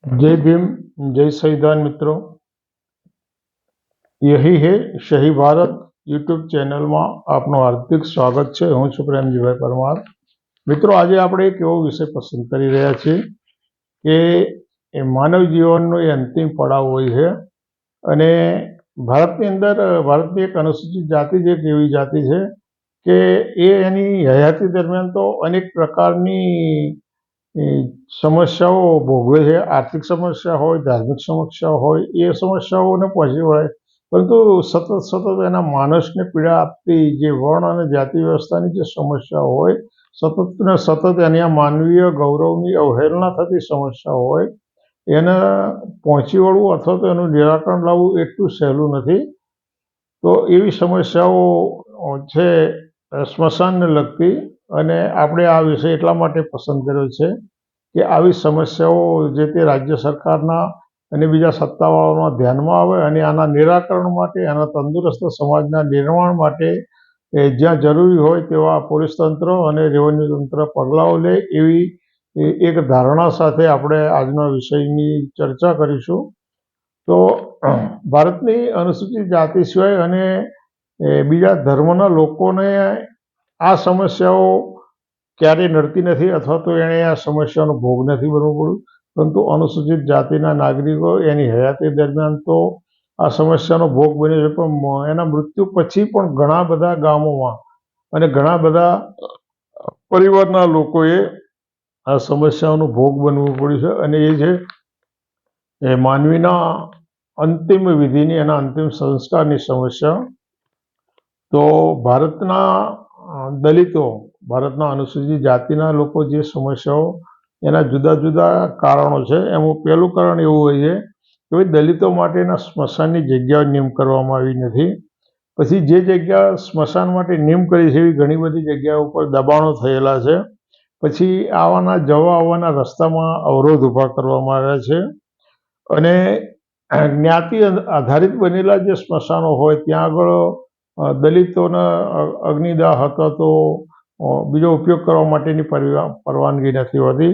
जय भीम, जय संविधान मित्रों। यही है सही भारत यूट्यूब चैनल में आपनो हार्दिक स्वागत है। हूँ छुं प्रेमजीभाई परमार। मित्रों, आज आप एक एवो विषय पसंद कर रहा छे कि मानव जीवन अंतिम पड़ाव होय है अने भारतनी अंदर भारतनी एक अनुसूचित जाति ज एक एवी जाति है कि एनी हयाती दरमियान तो अनेक प्रकारनी समस्याओं भोगवे है। आर्थिक समस्या हो, धार्मिक समस्या हो, ये समस्याओं ने पहुंची वड़े, परंतु सतत सतत एना मानसने पीड़ा आपती जे वर्ण और जाति व्यवस्था की समस्या हो, सतत ने सतत एनी मानवीय गौरवनी अवहेलना थती समस्या हो, एने पहुंची वळવું अथवा तो एનું निराकरण लावવું એટલું સહેલું નથી। तो एवी समस्याओं छे स्मशानने लगती अने आपणे आ विषय એટલા માટે પસંદ કર્યો છે कि આવી સમસ્યાઓ જે તે રાજ્ય સરકારના અને બીજા સત્તાવાળાઓના ધ્યાનમાં આવે અને આના નિરાકરણ માટે, આના તંદુરસ્ત સમાજના નિર્માણ માટે જ્યાં જરૂરી હોય તેવા પોલીસ તંત્ર અને રેવન્યુ તંત્ર પગલાઓ લે, એવી એક ધારણા સાથે આપણે આજના વિષયની ચર્ચા કરીશું। તો ભારતની અનુસૂચિત જાતિ સિવાય અને બીજા ધર્મના લોકોને આ સમસ્યાઓ क्यारे नड़ती नहीं अथवा तो एने आ समस्या भोग नहीं बनवू पड़ू, परंतु अनुसूचित जातिना नागरिको एनी हयाती दरमियान तो आ समस्या भोग बने छे। पण एना मृत्यु पछी पण घणा बधा गामोमां अने घणा बधा परिवारना लोकोए आ समस्याओं भोग बनवू पड्युं छे अने ए छे ए मानवीना अंतिम विधिनी एना अंतिम संस्कारनी समस्या। तो भारतना दलितो, भारतना अनुसूचित जातिना लोको जे समस्याओं एना जुदा जुदा कारणों छे। एमां पहेलुं कारण एवुं होय छे कि दलितो माटेना स्मशाननी जग्याओ नियम करवामां आवी नथी। पछी जे जग्या स्मशान माटे नियम करी छे एवी घणी बधी जग्याओ पर दबाणो थयेला छे। पछी आवाना जवा आववाना रસ્તાमां अवरोध ऊभा करवामां आव्या छे अने ज्ञाति आधारित बनेला जे स्मशानो होय त्यां आगळ दलितोने अग्निदाह अथवा तो बीजो उपयोग करवा माटेनी परवानगी नथी होती।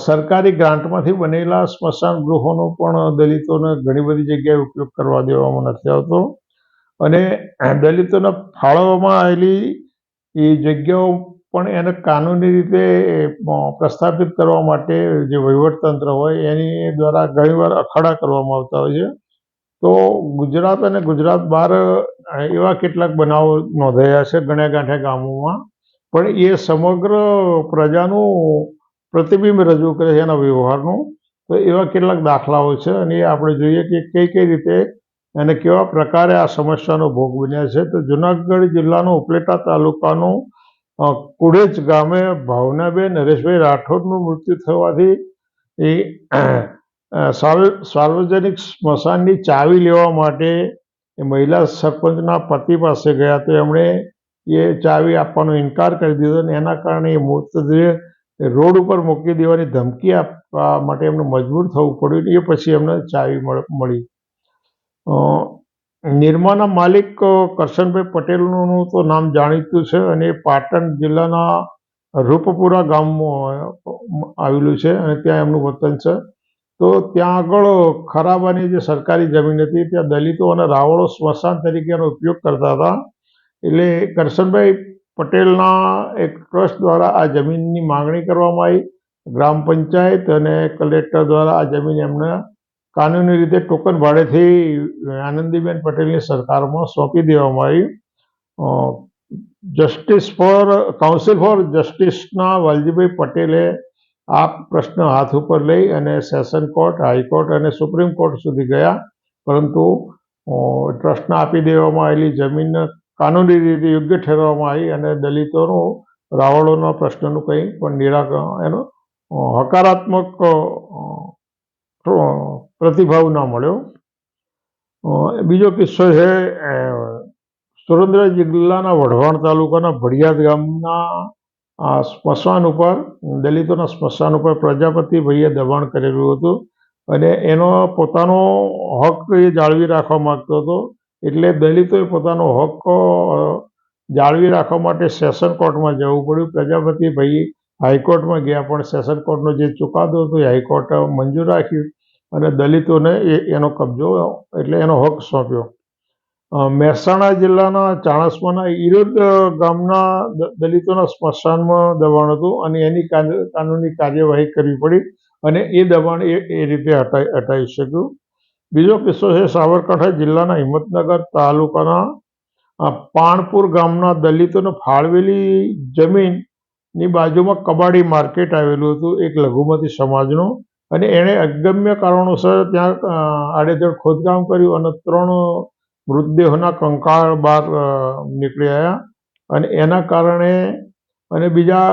सरकारी ग्रांटमांथी बनेला स्मशान गृहोनो पण दलितोने घणी बधी जग्याए उपयोग करवा देवामां नथी आवतो अने दलितोने फाळववामां आवेली ए जग्याओ पण एने कानूनी रीते प्रस्थापित करवा माटे जे वहीवटतंत्र होय एनी द्वारा घणीवार अखाड़ा करवामां आवता होय छे। तो गुजरात अने गुजरात बहार एवा केटलाक बनावो नोंधाया छे गण्या गांठ्या गामोमां, पण ए समग्र प्रजानुं प्रतिबिंब रजू करे छे एना व्यवहारनुं। तो एवा केटलाक दाखलाओ छे अने आपणे जोईए कि कई कई रीते अने केवा प्रकारे आ समस्यानो भोग बन्या छे। तो जूनागढ़ जिल्लानो उपलेटा तालुकानुं कुडेच गामे भावनाबेन हरेशभाई राठौडनुं मृत्यु थवाथी सार्वजनिक स्मशाननी चावी लेवा माटे महिला सरपंचना पति पासे गया तो एमणे ये चावी आपवानो इनकार करी दीधो अने एना कारणे मृतदेह रोड पर मूकी देवानी धमकी आपवा माटे एमणे मजबूर थवुं पड्युं। ए पछी एमणे चावी मळी। निर्माना मालिक करशनभाई पटेलनुं तो नाम जाणीतुं छे अने पाटण जिल्लाना रूपपुरा गाममां आवेલું છે અને ત્યાં એમનું વતન છે। तो ત્યાં આગળ ખરાબાની જે સરકારી જમીન હતી ત્યાં દલિતો અને રાવળો સ્મશાન તરીકેનો ઉપયોગ કરતા હતા। એટલે કરશનભાઈ પટેલના એક ટ્રસ્ટ દ્વારા આ જમીનની માગણી કરવામાં આવી। ગ્રામ પંચાયત અને કલેક્ટર દ્વારા આ જમીન એમને કાનૂની રીતે ટોકન ભાડેથી આનંદીબેન પટેલની સરકારમાં સોંપી દેવામાં આવી। જસ્ટિસ ફોર કાઉન્સિલ ફોર જસ્ટિસના વાલજીભાઈ પટેલે आ प्रश्न हाथ पर लई अने सेशन कोर्ट, हाईकोर्ट और सुप्रीम कोर्ट सुधी गया, परंतु ट्रस्टने आपी देवामां आवेली जमीन कानूनी रीते योग्य ठहरवामां आई अने दलितोनो रावळोना प्रश्ननुं कंई पण निराकरण एनो हकारात्मक प्रतिभाव न मळ्यो। बीजो किस्सो छे सुरेन्द्रनगर जिल्लाना वढवाण तालुकाना भड़ियाद गामना स्मशान पर दलितोना स्मशान पर प्रजापति भाईए दबाण करेलुं हतुं अने एनो पोतानो हक ए जाळवी राखवा मागतो हतो। एटले दलितोए पोतानो हक जाळवी राखवा माटे सेशन कोर्टमां जवुं पड्युं। प्रजापति भाई હાઈકોર્ટમાં ગયા, પણ સેશન કોર્ટનો જે ચુકાદો હતો એ હાઈકોર્ટે મંજૂર રાખ્યું અને દલિતોને એનો કબજો એટલે એનો હક સોંપ્યો. મહેસાણા જિલ્લાના ચાણસ્માના ઈરોદ ગામના દલિતોના સ્મશાનમાં દબાણ હતું અને એની કાનૂની કાર્યવાહી કરવી પડી અને એ દબાણ એ રીતે હટાવી શક્યું. બીજો કિસ્સો છે સાબરકાંઠા જિલ્લાના હિંમતનગર તાલુકાના પાણપુર ગામના દલિતોને ફાળવેલી જમીનની બાજુમાં કબાડી માર્કેટ આવેલું હતું એક લઘુમતી સમાજનું, અને એણે અગમ્ય કારણોસર ત્યાં આડેધડ ખોદકામ કર્યું અને 3 મૃતદેહોના કંકાળ બહાર નીકળી આવ્યા, અને એના કારણે અને બીજા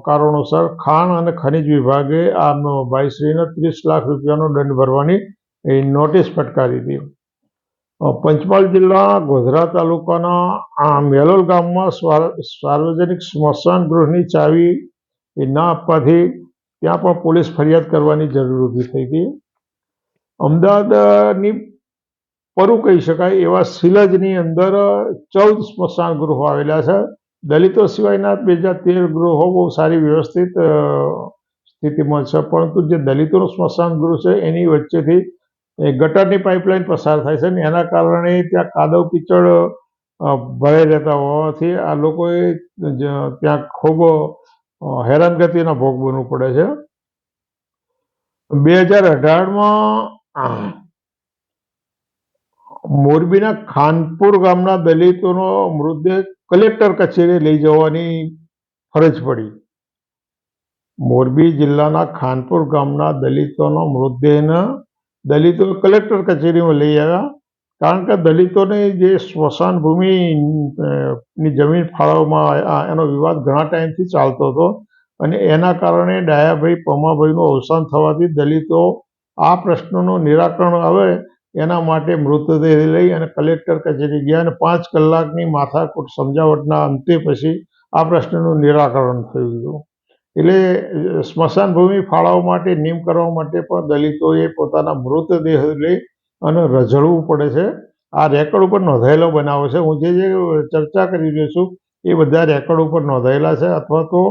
કારણોસર ખાણ અને ખનિજ વિભાગે આ ભાઈશ્રીને 30 લાખ રૂપિયાનો દંડ ભરવાની નોટિસ ફટકારી હતી. પંચમહાલ જિલ્લા ગોધરા તાલુકાના મેલોલ ગામમાં સાર્વજનિક સ્મશાન ગૃહની ચાવી ના આપવાથી ત્યાં પણ પોલીસ ફરિયાદ કરવાની જરૂર ઊભી થઈ હતી. અમદાવાદની પરું કહી શકાય એવા સિલજની અંદર 14 સ્મશાન ગૃહો આવેલા છે. દલિતો સિવાયના 2013 ગૃહો બહુ સારી વ્યવસ્થિત સ્થિતિમાં છે, પરંતુ જે દલિતોનું સ્મશાન ગૃહ છે એની વચ્ચેથી ગટરની પાઇપલાઇન પસાર થાય છે, ને એના કારણે ત્યાં કાદવ કીચડ ભરાઈ રહેતા હોવાથી આ લોકોએ ત્યાં ખૂબ હેરાનગતિના ભોગ બનવું પડે છે. 2018માં મોરબીના ખાનપુર ગામના દલિતોનો મૃતદેહ કલેક્ટર કચેરીએ લઈ જવાની ફરજ પડી. મોરબી જિલ્લાના ખાનપુર ગામના દલિતોનો મૃતદેહને દલિતો કલેક્ટર કચેરીમાં લઈ આવ્યા, કારણ કે દલિતોને જે સ્મશાન ભૂમિની જમીન ફાળવવામાં એનો વિવાદ ઘણા ટાઈમથી ચાલતો હતો, અને એના કારણે ડાયાભાઈ પમાભાઈનું અવસાન થવાથી દલિતો આ પ્રશ્નનું નિરાકરણ આવે એના માટે મૃતદેહ લઈ અને કલેક્ટર કચેરી ગયા, અને 5 કલાકની માથાકૂટ સમજાવટના અંતે પછી આ પ્રશ્નનું નિરાકરણ થયું હતું. એટલે સ્મશાન ભૂમિ ફાળવવા માટે નિયમ કરવા માટે પણ દલિતોએ પોતાના મૃતદેહ લઈ અને રઝળવું પડે છે. આ રેકોર્ડ ઉપર નોંધાયેલો બનાવો છે. હું જે ચર્ચા કરી રહ્યો છું એ બધા રેકોર્ડ ઉપર નોંધાયેલા છે અથવા તો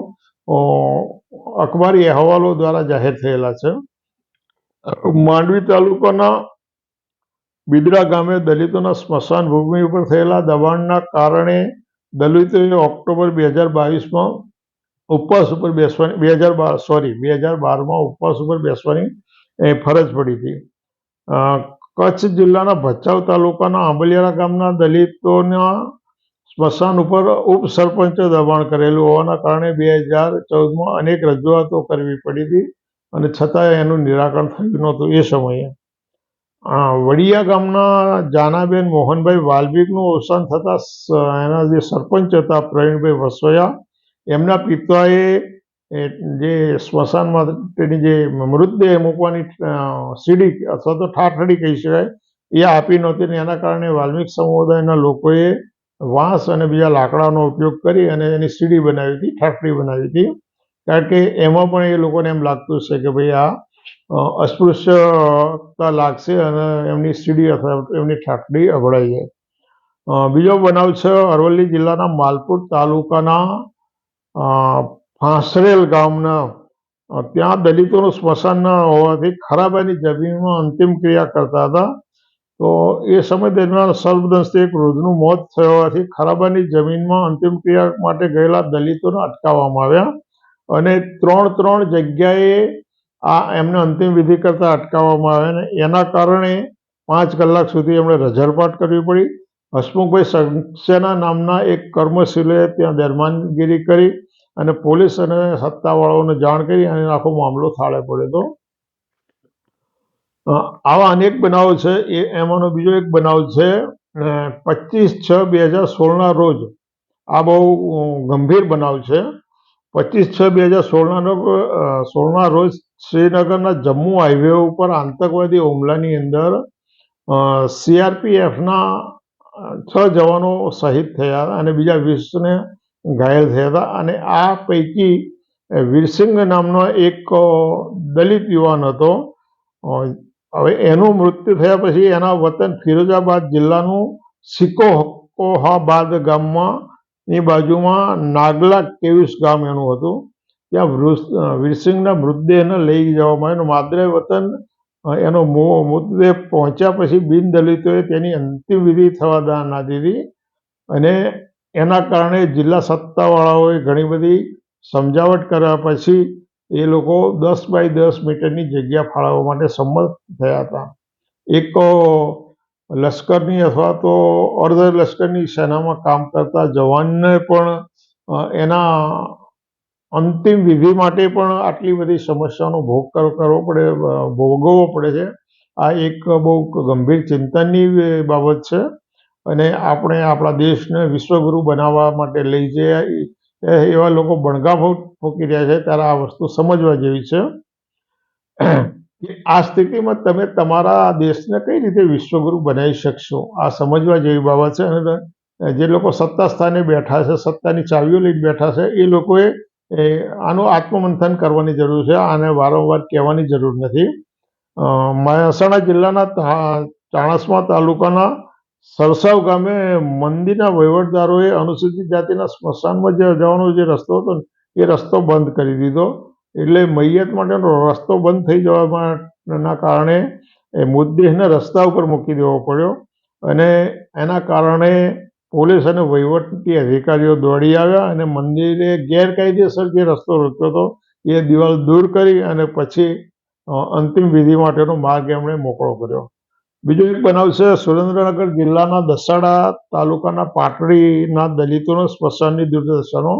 અખબારી અહેવાલો દ્વારા જાહેર થયેલા છે. માંડવી તાલુકાના બિદડા ગામે દલિતોના સ્મશાન ભૂમિ ઉપર થયેલા દબાણના કારણે દલિતોએ ઓક્ટોબર 2022માં ઉપવાસ ઉપર બેસવાની 2012માં ઉપવાસ ઉપર બેસવાની ફરજ પડી હતી. કચ્છ જિલ્લાના ભચાઉ તાલુકાના આંબલિયારા ગામના દલિતોના સ્મશાન ઉપર ઉપસરપંચે દબાણ કરેલું હોવાના કારણે 2014માં અનેક રજૂઆતો કરવી પડી હતી, અને છતાંય એનું નિરાકરણ થયું નહોતું. એ સમયે વડિયા ગામના જાનાબેન મોહનભાઈ વાલ્મિકનું અવસાન થતાં એના જે સરપંચ હતા પ્રવીણભાઈ વસોયા, એમના પિતાએ જે સ્મશાન માટેની જે મૃતદેહ મૂકવાની સીડી અથવા તો ઠાઠડી કહી શકાય એ આપી નહોતી, ને એના કારણે વાલ્મિક સમુદાયના લોકોએ વાંસ અને બીજા લાકડાનો ઉપયોગ કરી અને એની સીડી બનાવી હતી, ઠાઠડી બનાવી હતી, કારણ કે એમાં પણ એ લોકોને એમ લાગતું છે કે ભાઈ આ અસ્પૃશ્યતા લાગશે અને એમની સીડી અથવા એમની ઠાઠડી અભડાઈ જાય. બીજો બનાવ છે અરવલ્લી જિલ્લાના માલપુર તાલુકાના ફાંસરેલ ગામના, ત્યાં દલિતોનું સ્મશાન ન હોવાથી ખરાબાની જમીનમાં અંતિમ ક્રિયા કરતા હતા. તો એ સમય દરમિયાન સર્પદંશથી એક વૃદ્ધનું મોત થયું હોવાથી ખરાબાની જમીનમાં અંતિમ ક્રિયા માટે ગયેલા દલિતોને અટકાવવામાં આવ્યા, અને 3 જગ્યાએ એમને અંતિમ વિધિ કરતા અટકાવવામાં આવ્યા, અને એના કારણે 5 કલાક સુધી એમણે રઝળપાટ કરવી પડી. હસમુખભાઈ સક્સેના નામના એક કર્મશીલે ત્યાં દરમિયાનગીરી કરી અને પોલીસ અને સત્તાવાળાઓને જાણ કરી અને આખો મામલો થાળે પડ્યો હતો. આવા અનેક બનાવો છે. એમાંનો બીજો એક બનાવ છે 25/6/2016ના રોજ. આ બહુ ગંભીર બનાવ છે. 25/6/2016ના રોજ શ્રીનગરના જમ્મુ હાઈવે ઉપર આતંકવાદી હુમલાની અંદર CRPFના 6 જવાનો શહીદ થયા અને બીજા 20ને ઘાયલ થયા હતા, અને આ પૈકી વીરસિંહ નામનો એક દલિત યુવાન હતો. હવે એનું મૃત્યુ થયા પછી એના વતન ફિરોજાબાદ જિલ્લાનું સિકોહાબાદ ગામમાં ની બાજુમાં નાગલા કેવ્સ ગામ એનું હતું. ત્યાં વીરસિંહના મૃતદેહને લઈ જવામાં આવ્યો. માદરે વતન એનો મૃતદેહ પહોંચ્યા પછી બિનદલિતોએ તેની અંતિમ વિધિ થવા ના દીધી અને એના કારણે જિલ્લા સત્તાવાળાઓએ ઘણી બધી સમજાવટ કર્યા પછી એ લોકો 10x10 મીટરની જગ્યા ફાળવવા માટે સંમત થયા હતા. એક લશ્કરની અથવા તો અર્ધ લશ્કરની સેનામાં કામ કરતા જવાનને પણ એના અંતિમ વિધિ માટે પણ આટલી બધી સમસ્યાનો ભોગવવો પડે છે. આ એક બહુ ગંભીર ચિંતનની બાબત છે અને આપણે આપણા દેશને વિશ્વગુરુ બનાવવા માટે લઈ જઈએ એવા લોકો બણગા ફૂંકી રહ્યા છે, ત્યારે આ વસ્તુ સમજવા જેવી છે કે આ સ્થિતિમાં તમે તમારા દેશને કઈ રીતે વિશ્વગુરુ બનાવી શકશો, આ સમજવા જેવી બાબત છે. અને જે લોકો સત્તા સ્થાને બેઠા છે, સત્તાની ચાવીઓ લઈને બેઠા છે, એ લોકોએ આનું આત્મમંથન કરવાની જરૂર છે. આને વારંવાર કહેવાની જરૂર નથી. મહેસાણા જિલ્લાના ચાણસ્મા તાલુકાના સરસાવ ગામે મંદિરના વહીવટદારોએ અનુસૂચિત જાતિના સ્મશાનમાં જવાનો જે રસ્તો હતો ને એ રસ્તો બંધ કરી દીધો. એટલે મૈયત માટેનો રસ્તો બંધ થઈ જવાના કારણે એ મૃતદેહને રસ્તા ઉપર મૂકી દેવો પડ્યો અને એના કારણે પોલીસ અને વહીવટી અધિકારીઓ દોડી આવ્યા અને મંદિરે ગેરકાયદેસર જે રસ્તો રોક્યો હતો એ દિવાલ દૂર કરી અને પછી અંતિમ વિધિ માટેનો માર્ગ એમણે મોકળો કર્યો. બીજો એક બનાવ છે સુરેન્દ્રનગર જિલ્લાના દસાડા તાલુકાના પાટડીના દલિતોના સ્મશાનની દુર્દશાનો.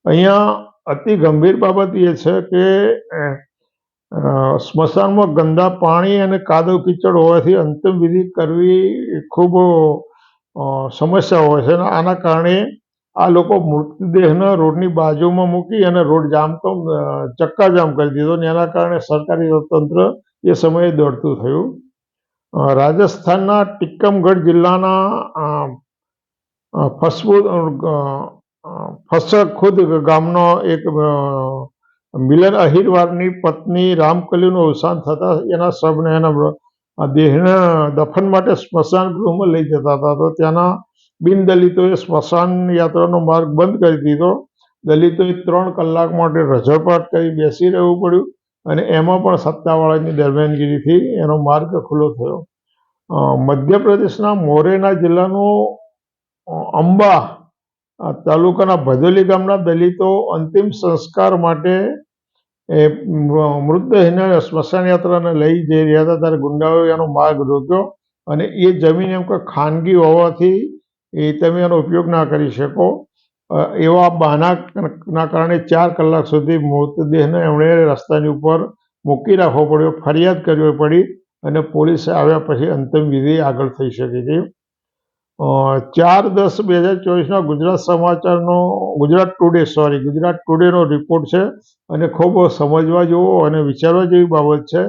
અહીંયા અતિ ગંભીર બાબત એ છે કે સ્મશાનમાં ગંદા પાણી અને કાદવ કીચડ હોવાથી અંતિમ વિધિ કરવી ખૂબ સમસ્યા હોય છે અને આના કારણે આ લોકો મૃતદેહને રોડની બાજુમાં મૂકી અને રોડ ચક્કાજામ કરી દીધો અને એના કારણે સરકારી તંત્ર એ સમયે દોડતું થયું. રાજસ્થાનના ટીકમગઢ જિલ્લાના ફસખુદ ગામનો એક મિલન અહિરવારની પત્ની રામકલીનું અવસાન થતા એના શબને એના દેહને દફન માટે સ્મશાન ગૃહમાં લઈ જતા હતા. તો ત્યાંના બિનદલિતોએ સ્મશાન યાત્રાનો માર્ગ બંધ કરી દીધો. દલિતોએ 3 કલાક માટે રઝળપાટ કરી બેસી રહેવું પડ્યું અને એમાં પણ સત્તાવાળાની દરમિયાનગીરીથી એનો માર્ગ ખુલ્લો થયો. મધ્યપ્રદેશના મોરેના જિલ્લાનું અંબા તાલુકાના ભદોલી ગામના દલિતો અંતિમ સંસ્કાર માટે મૃતદેહને સ્મશાન યાત્રાને લઈ જઈ રહ્યા હતા ત્યારે ગુંડાઓએ એનો માર્ગ રોક્યો અને એ જમીન એમ કે ખાનગી હોવાથી તમે એનો ઉપયોગ ના કરી શકો એવા બહાનાના કારણે 4 કલાક સુધી મૃતદેહને એમણે રસ્તાની ઉપર મૂકી રાખવો પડ્યો, ફરિયાદ કરવી પડી અને પોલીસે આવ્યા પછી અંતિમ વિધિ આગળ થઈ શકે છે. 4/10/2024ના ગુજરાત ટુડેનો રિપોર્ટ છે અને ખૂબ સમજવા જેવો અને વિચારવા જેવી બાબત છે.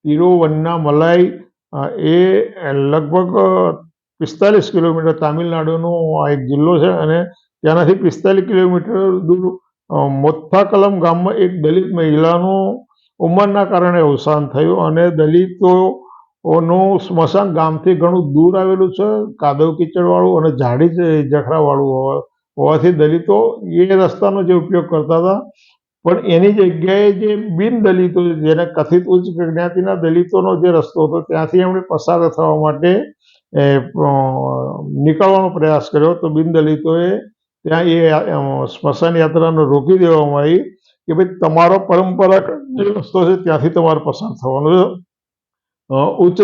તિરુવન્નામલાઈ એ લગભગ 45 કિલોમીટર તામિલનાડુનો આ એક જિલ્લો છે અને ત્યાંનાથી 45 કિલોમીટર દૂર મોથાકલમ ગામમાં એક દલિત મહિલાનું ઉંમરના કારણે અવસાન થયું અને દલિતોનું સ્મશાન ગામથી ઘણું દૂર આવેલું છે, કાદવ કીચડવાળું અને ઝાડી ઝખરાવાળું હોવાથી દલિતો એ રસ્તાનો જે ઉપયોગ કરતા હતા. પણ એની જગ્યાએ જે બિનદલિતો જેને કથિત ઉચ્ચ જ્ઞાતિના દલિતોનો જે રસ્તો હતો ત્યાંથી એમણે પસાર થવા માટે નીકળવાનો પ્રયાસ કર્યો. તો બિનદલિતોએ ત્યાં એ સ્મશાન યાત્રાને રોકી દેવામાં આવી કે ભાઈ તમારો પરંપરાગત જે રસ્તો છે ત્યાંથી તમારે પસાર થવાનો છે. ઉચ્ચ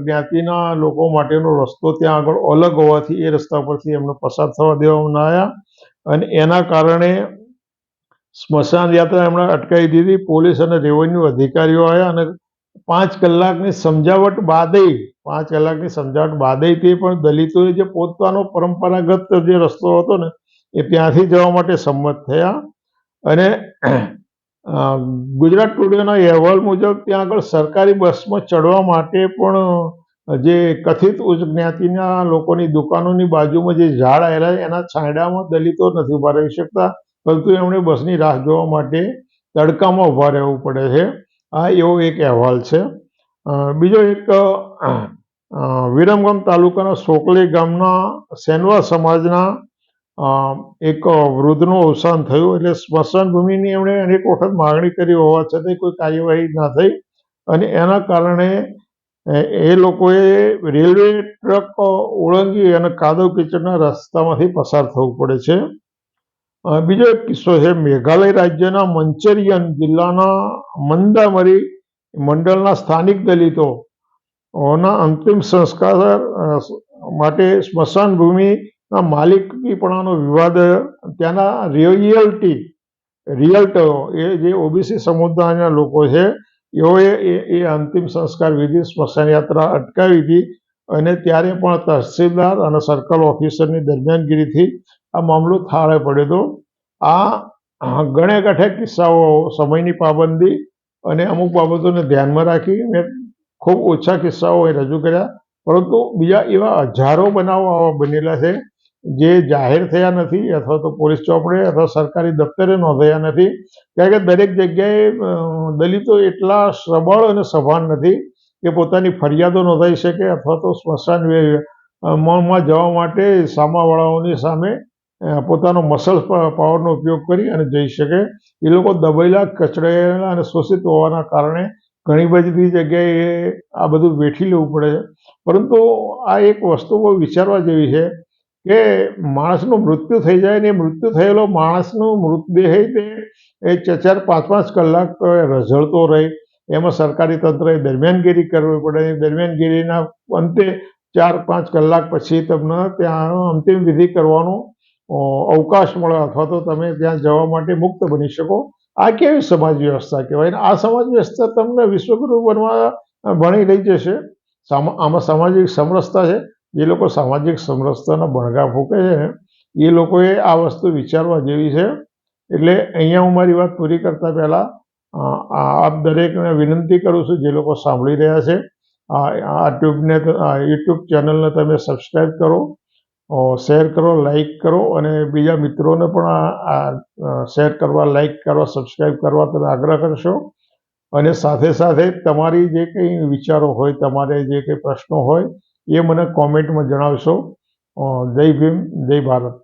જ્ઞાતિના લોકો માટેનો રસ્તો ત્યાં આગળ અલગ હોવાથી એ રસ્તા પરથી એમને પસાર થવા દેવામાં ના આવ્યા અને એના કારણે સ્મશાન યાત્રા એમણે અટકાવી દીધી. પોલીસ અને રેવન્યુ અધિકારીઓ આવ્યા અને 5 કલાકની સમજાવટ બાદ તે પણ દલિતોએ જે પોતાનો પરંપરાગત જે રસ્તો હતો ને એ ત્યાંથી જવા માટે સંમત થયા અને ગુજરાત ટુડેના અહેવાલ મુજબ ત્યાં આગળ સરકારી બસમાં ચડવા માટે પણ જે કથિત ઉચ્ચ જ્ઞાતિના લોકોની દુકાનોની બાજુમાં જે ઝાડ આવેલા એના છાંયડામાં દલિતો નથી ઊભા રહી શકતા, પરંતુ એમણે બસની રાહ જોવા માટે તડકામાં ઊભા રહેવું પડે છે. આ એવો એક અહેવાલ છે. બીજો એક વિરમગામ તાલુકાના સોકલી ગામના સેનવા સમાજના એક વૃદ્ધનું અવસાન થયું એટલે સ્મશાન ભૂમિની એમણે અનેક વખત માગણી કરી હોવા છતાંય કોઈ કાર્યવાહી ના થઈ અને એના કારણે એ લોકોએ રેલવે ટ્રક ઓળંગી અને કાદવ કીચડના રસ્તામાંથી પસાર થવું પડે છે. બીજો એક કિસ્સો છે. મેઘાલય રાજ્યના મંચેરિયન જિલ્લાના મંદામરી મંડળના સ્થાનિક દલિતો ના અંતિમ સંસ્કાર માટે સ્મશાન ભૂમિના માલિકીપણાનો વિવાદ ત્યાંના રિયલ્ટરો એ જે ઓબીસી સમુદાયના લોકો છે એઓએ એ અંતિમ સંસ્કાર વિધિ સ્મશાન યાત્રા અટકાવી હતી અને ત્યારે પણ તહસીલદાર અને સર્કલ ઓફિસરની દરમિયાનગીરીથી આ મામલો થાળે પડ્યો હતો. આ ગણે ગાંઠે કિસ્સાઓ સમયની પાબંદી અને અમુક બાબતોને ધ્યાનમાં રાખી મેં ખૂબ ઓછા કિસ્સાઓ એ રજૂ કર્યા, પરંતુ બીજા એવા હજારો બનાવો આવા બનેલા છે જે જાહેર થયા નથી અથવા તો પોલીસ ચોપડે અથવા સરકારી દફતરે નોંધાયા નથી, કારણ કે દરેક જગ્યાએ દલિતો એટલા સબળ અને સભાન નથી કે પોતાની ફરિયાદો નોંધાઈ શકે અથવા તો સ્મશાન માં જવા માટે સામાવાળાઓની સામે પોતાનો મસલ પાવરનો ઉપયોગ કરી અને જઈ શકે. એ લોકો દબાયેલા, કચડાયેલા અને શોષિત હોવાના કારણે ઘણી બધી જગ્યાએ આ બધું વેઠી લેવું પડે છે. પરંતુ આ એક વસ્તુ બહુ વિચારવા જેવી છે કે માણસનું મૃત્યુ થઈ જાય ને મૃત્યુ થયેલો માણસનો મૃતદેહ તે 4-5 કલાક રઝળતો રહે, એમાં સરકારી તંત્રએ દરમિયાનગીરી કરવી પડે. દરમિયાનગીરીના અંતે 4-5 કલાક પછી તમને ત્યાં અંતિમ વિધિ કરવાનો અવકાશ મળે અથવા તો તમે ત્યાં જવા માટે મુક્ત બની શકો. આ કેવી સમાજ વ્યવસ્થા કહેવાય? આ સમાજ વ્યવસ્થા તમને વિશ્વગુરુ બનવા ભણી લઈ જશે. આમાં સામાજિક સમરસતા છે. જે લોકો સામાજિક સમરસતાના બણગા ફૂંકે છે ને એ લોકોએ આ વસ્તુ વિચારવા જેવી છે. એટલે અહીંયા હું મારી વાત પૂરી કરતા પહેલા આપ દરેકને વિનંતી કરું છું, જે લોકો સાંભળી રહ્યા છે, આ યુટ્યુબ ચેનલને તમે સબસ્ક્રાઈબ કરો, શેર કરો, લાઈક કરો અને બીજા મિત્રોને પણ આ શેર કરવા, લાઈક કરવા, સબસ્ક્રાઈબ કરવા તમે આગ્રહ કરશો. અને સાથે સાથે તમારી જે કંઈ વિચારો હોય, તમારે જે કંઈ પ્રશ્નો હોય એ મને કોમેન્ટમાં જણાવશો. જય ભીમ, જય ભારત.